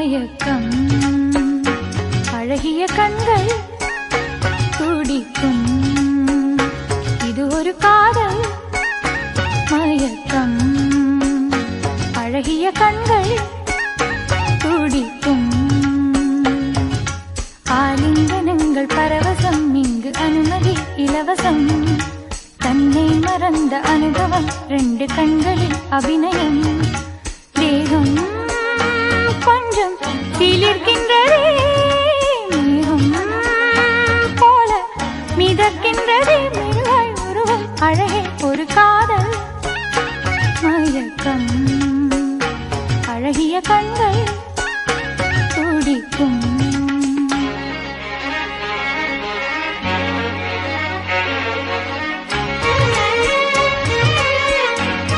மயக்கம் அழகிய கண்கள் துடிக்கும் இது ஒரு காதல் மயக்கம் அழகிய கண்கள் துடிக்கும் ஆலிங்கனங்கள் பரவசம் இங்கு அனுமதி இலவசம் தன்னை மறந்த அனுபவம் ரெண்டு கண்களில் அபிநயம் தேகம் கொஞ்சம் சிலிர்க்கின்றதே மேகம் போல மிதக்கின்றதே மிருகாய் உருவம் அழகே ஒரு காதல் மயக்கம் அழகிய கண்கள் துடிக்கும்